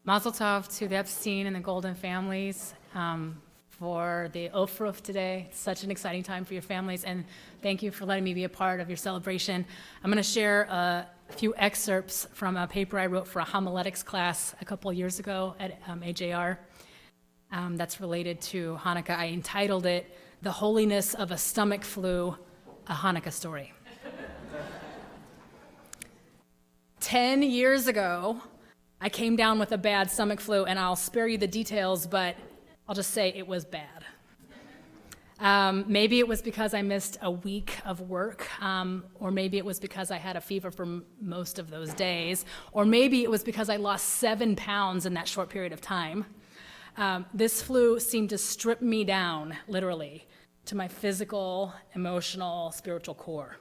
Mazel tov to the Epstein and the Golden families for the Ofruf today. It's such an exciting time for your families, and thank you for letting me be a part of your celebration. I'm going to share a few excerpts from a paper I wrote for a homiletics class a couple years ago at AJR that's related to Hanukkah. I entitled it, "The Holiness of a Stomach Flu, a Hanukkah Story." 10 years ago, I came down with a bad stomach flu, and I'll spare you the details, but I'll just say it was bad. Maybe it was because I missed a week of work, or maybe it was because I had a fever for most of those days, or maybe it was because I lost 7 pounds in that short period of time. This flu seemed to strip me down, literally, to my physical, emotional, spiritual core.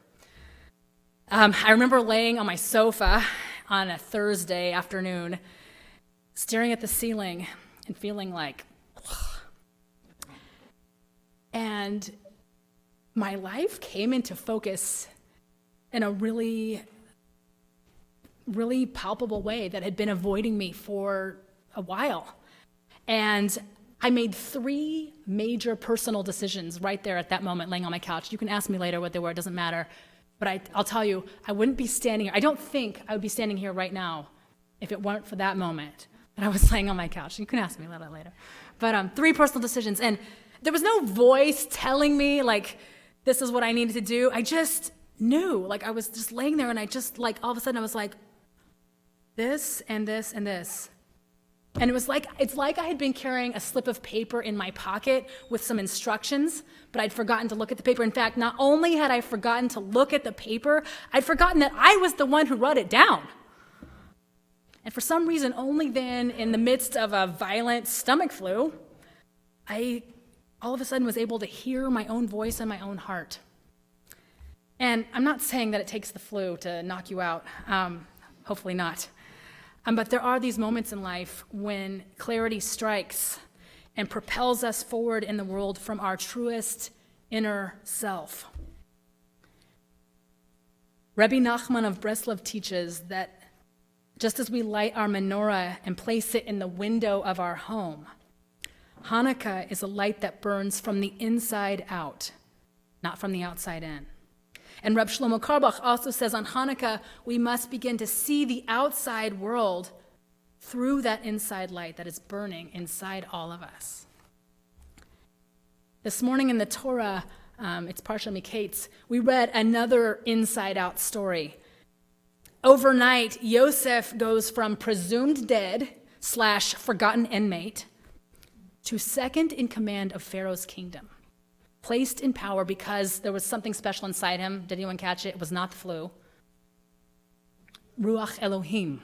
I remember laying on my sofa on a Thursday afternoon, staring at the ceiling and feeling like, ugh. And my life came into focus in a really, really palpable way that had been avoiding me for a while. And I made 3 major personal decisions right there at that moment, laying on my couch. You can ask me later what they were, it doesn't matter. But I'll tell you, I wouldn't be standing here. I don't think I would be standing here right now if it weren't for that moment that I was laying on my couch. You can ask me a little later. But 3 personal decisions. And there was no voice telling me, like, this is what I needed to do. I just knew. Like, I was just laying there, and I just, like, all of a sudden I was like, this and this and this. And it's like I had been carrying a slip of paper in my pocket with some instructions, but I'd forgotten to look at the paper. In fact, not only had I forgotten to look at the paper, I'd forgotten that I was the one who wrote it down. And for some reason, only then, in the midst of a violent stomach flu, I all of a sudden was able to hear my own voice and my own heart. And I'm not saying that it takes the flu to knock you out. Hopefully not. But there are these moments in life when clarity strikes and propels us forward in the world from our truest inner self. Rabbi Nachman of Breslov teaches that just as we light our menorah and place it in the window of our home, Hanukkah is a light that burns from the inside out, not from the outside in. And Reb Shlomo Karbach also says on Hanukkah, we must begin to see the outside world through that inside light that is burning inside all of us. This morning in the Torah, it's Parsha Miketz, we read another inside-out story. Overnight, Yosef goes from presumed dead / forgotten inmate to second in command of Pharaoh's kingdom. Placed in power because there was something special inside him. Did anyone catch it? It was not the flu. Ruach Elohim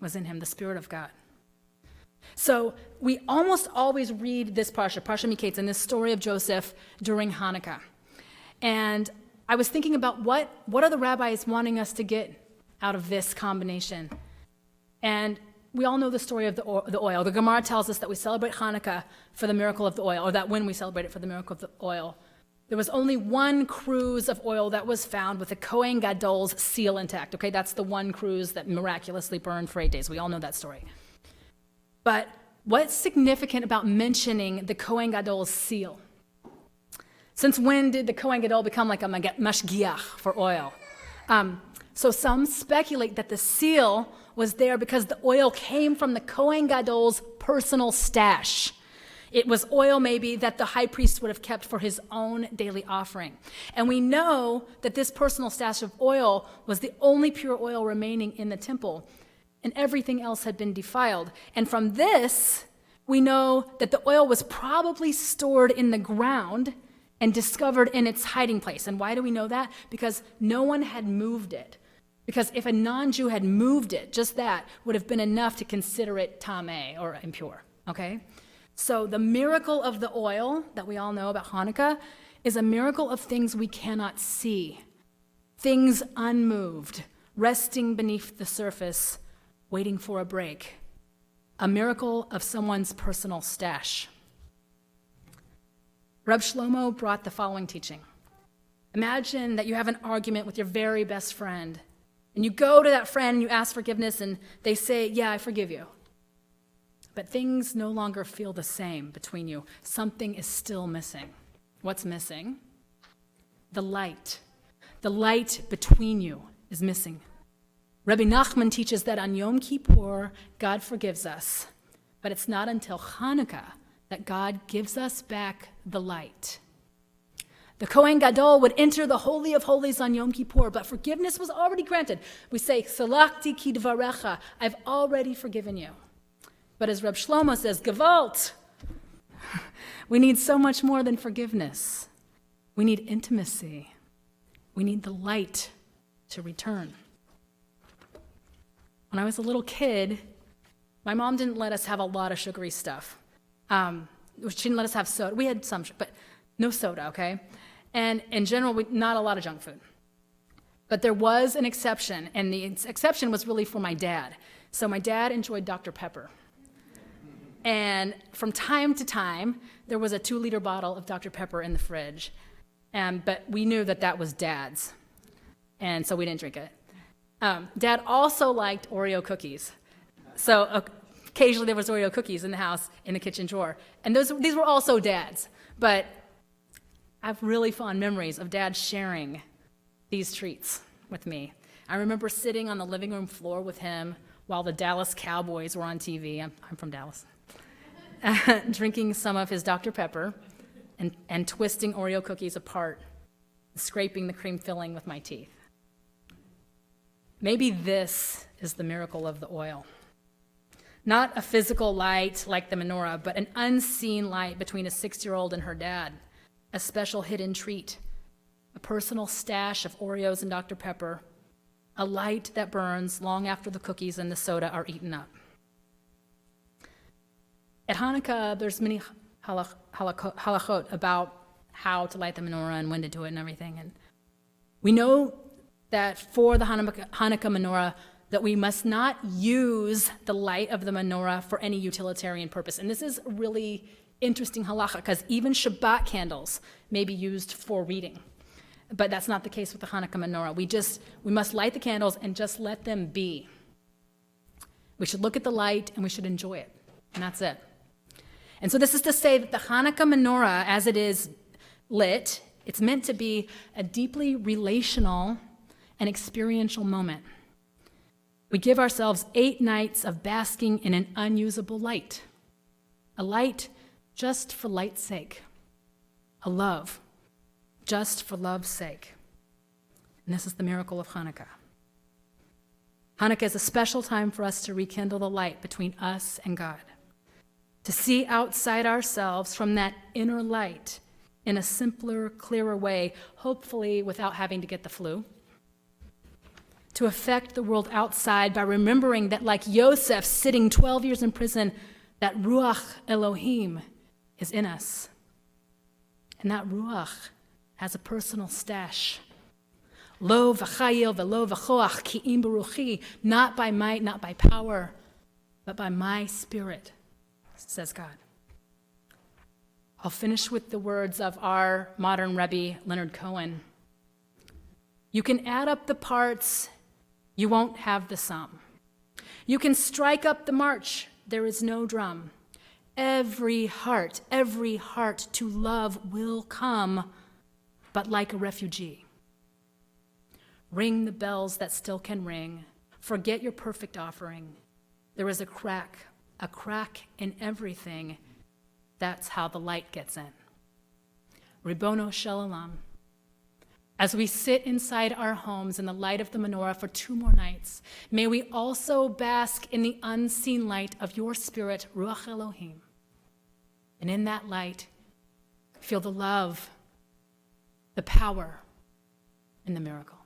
was in him, the Spirit of God. So we almost always read this Parsha Miketz, and this story of Joseph during Hanukkah. And I was thinking about what are the rabbis wanting us to get out of this combination? And we all know the story of the oil. The Gemara tells us that we celebrate Hanukkah for the miracle of the oil, or that when we celebrate it for the miracle of the oil, there was only 1 cruse of oil that was found with the Kohen Gadol's seal intact. Okay, that's the 1 cruse that miraculously burned for 8 days. We all know that story. But what's significant about mentioning the Kohen Gadol's seal? Since when did the Kohen Gadol become like a mashgiach for oil? So some speculate that the seal was there because the oil came from the Kohen Gadol's personal stash. It was oil maybe that the high priest would have kept for his own daily offering. And we know that this personal stash of oil was the only pure oil remaining in the temple, and everything else had been defiled. And from this, we know that the oil was probably stored in the ground and discovered in its hiding place. And why do we know that? Because no one had moved it. Because if a non-Jew had moved it, just that would have been enough to consider it tameh, or impure, okay? So the miracle of the oil that we all know about Hanukkah is a miracle of things we cannot see, things unmoved, resting beneath the surface, waiting for a break, a miracle of someone's personal stash. Reb Shlomo brought the following teaching. Imagine that you have an argument with your very best friend, and you go to that friend and you ask forgiveness, and they say, yeah, I forgive you. but things no longer feel the same between you. Something is still missing. What's missing? The light. The light between you is missing. Rabbi Nachman teaches that on Yom Kippur, God forgives us, but it's not until Chanukah that God gives us back the light. The Kohen Gadol would enter the Holy of Holies on Yom Kippur, but forgiveness was already granted. We say, Salachti ki dvarecha, I've already forgiven you. But as Reb Shlomo says, Gewalt, we need so much more than forgiveness. We need intimacy. We need the light to return. When I was a little kid, my mom didn't let us have a lot of sugary stuff. She didn't let us have soda. We had some, but no soda, okay? And in general, not a lot of junk food. But there was an exception, and the exception was really for my dad. So my dad enjoyed Dr. Pepper. And from time to time, there was a 2-liter bottle of Dr. Pepper in the fridge. But we knew that that was Dad's, and so we didn't drink it. Dad also liked Oreo cookies. So occasionally there was Oreo cookies in the house, in the kitchen drawer. And these were also Dad's. But I have really fond memories of Dad sharing these treats with me. I remember sitting on the living room floor with him while the Dallas Cowboys were on TV. I'm from Dallas. Drinking some of his Dr. Pepper and twisting Oreo cookies apart, scraping the cream filling with my teeth. Maybe this is the miracle of the oil. Not a physical light like the menorah, but an unseen light between a 6-year-old and her dad, a special hidden treat, a personal stash of Oreos and Dr. Pepper, a light that burns long after the cookies and the soda are eaten up. At Hanukkah, there's many halachot about how to light the menorah and when to do it and everything. And we know that for the Hanukkah menorah, that we must not use the light of the menorah for any utilitarian purpose. And this is really interesting halacha, because even Shabbat candles may be used for reading. But that's not the case with the Hanukkah menorah. We must light the candles and just let them be. We should look at the light and we should enjoy it. And that's it. And so this is to say that the Hanukkah menorah, as it is lit, it's meant to be a deeply relational and experiential moment. We give ourselves 8 nights of basking in an unusable light, a light just for light's sake, a love just for love's sake. And this is the miracle of Hanukkah. Hanukkah is a special time for us to rekindle the light between us and God, to see outside ourselves from that inner light in a simpler, clearer way, hopefully without having to get the flu, to affect the world outside by remembering that, like Yosef sitting 12 years in prison, that Ruach Elohim is in us. And that Ruach has a personal stash. Lo v'chayil v'lo v'choach ki'im beruchi, not by might, not by power, but by my spirit, says God. I'll finish with the words of our modern Rebbe, Leonard Cohen. You can add up the parts, you won't have the sum. You can strike up the march, there is no drum. Every heart to love will come, but like a refugee. Ring the bells that still can ring. Forget your perfect offering. There is a crack in everything. That's how the light gets in. Ribono Shel Olam. As we sit inside our homes in the light of the menorah for 2 more nights, may we also bask in the unseen light of your spirit, Ruach Elohim. And in that light, feel the love, the power, and the miracle.